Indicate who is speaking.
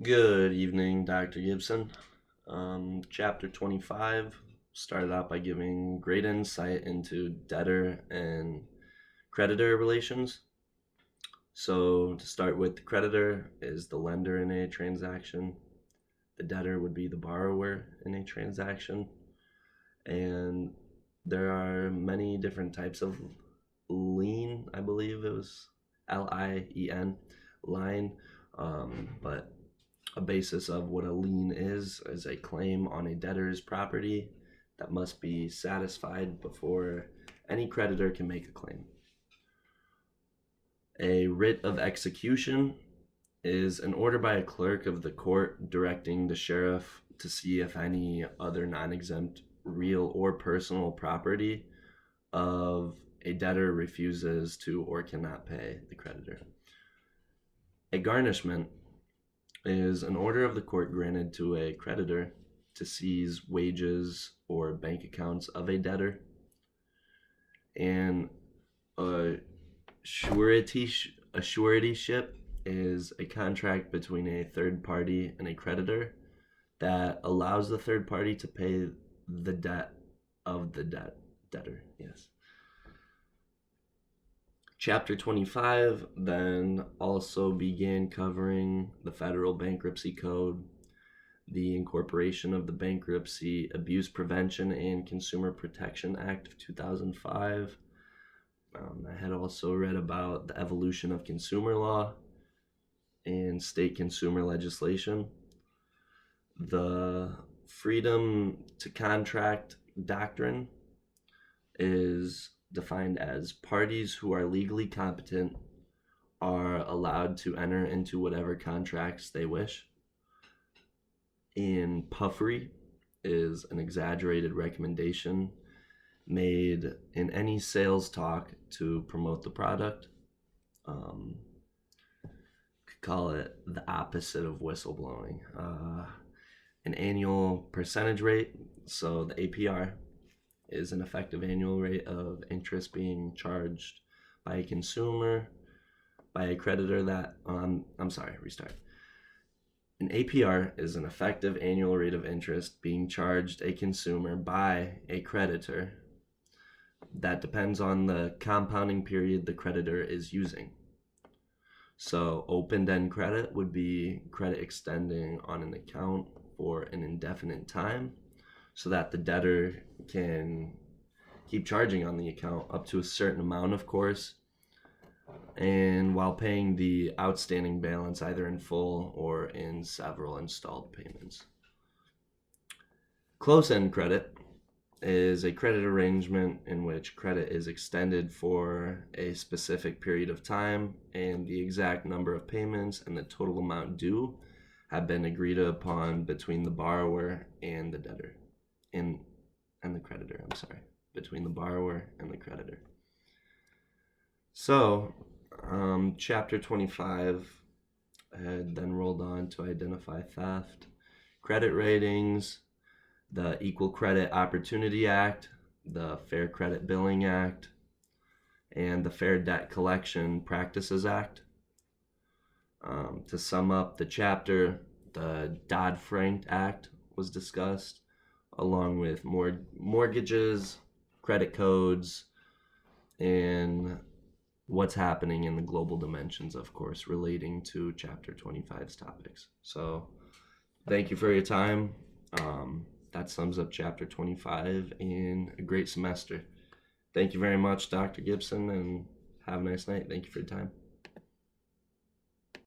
Speaker 1: Good evening, Dr. Gibson. Chapter 25 started out by giving great insight into debtor and creditor relations. So, to start with, the creditor is the lender in a transaction, the debtor would be the borrower in a transaction, and there are many different types of lien. I believe it was LIEN, line, but a basis of what a lien is a claim on a debtor's property that must be satisfied before any creditor can make a claim. A writ of execution is an order by a clerk of the court directing the sheriff to see if any other non-exempt real or personal property of a debtor refuses to or cannot pay the creditor. A garnishment is an order of the court granted to a creditor to seize wages or bank accounts of a debtor. And a suretyship is a contract between a third party and a creditor that allows the third party to pay the debt of the debtor. Yes. Chapter 25 then also began covering the Federal Bankruptcy Code, the incorporation of the Bankruptcy Abuse Prevention and Consumer Protection Act of 2005. I had also read about the evolution of consumer law and state consumer legislation. The freedom to contract doctrine is defined as parties who are legally competent are allowed to enter into whatever contracts they wish. And puffery is an exaggerated recommendation made in any sales talk to promote the product. Could call it the opposite of whistleblowing. An annual percentage rate, so the APR, is an effective annual rate of interest being charged by a consumer, by a creditor that, An APR is an effective annual rate of interest being charged a consumer by a creditor that depends on the compounding period the creditor is using. So open-end credit would be credit extending on an account for an indefinite time so that the debtor can keep charging on the account up to a certain amount, of course, and while paying the outstanding balance either in full or in several installed payments. Close-end credit is a credit arrangement in which credit is extended for a specific period of time and the exact number of payments and the total amount due have been agreed upon between the borrower and the debtor. And the creditor, between the borrower and the creditor. So, chapter 25 had then rolled on to identify theft, credit ratings, the Equal Credit Opportunity Act, the Fair Credit Billing Act, and the Fair Debt Collection Practices Act. To sum up the chapter, the Dodd-Frank Act was discussed, along with mortgages, credit codes, and what's happening in the global dimensions, of course, relating to Chapter 25's topics. So thank you for your time. That sums up Chapter 25 in a great semester. Thank you very much, Dr. Gibson, and have a nice night. Thank you for your time.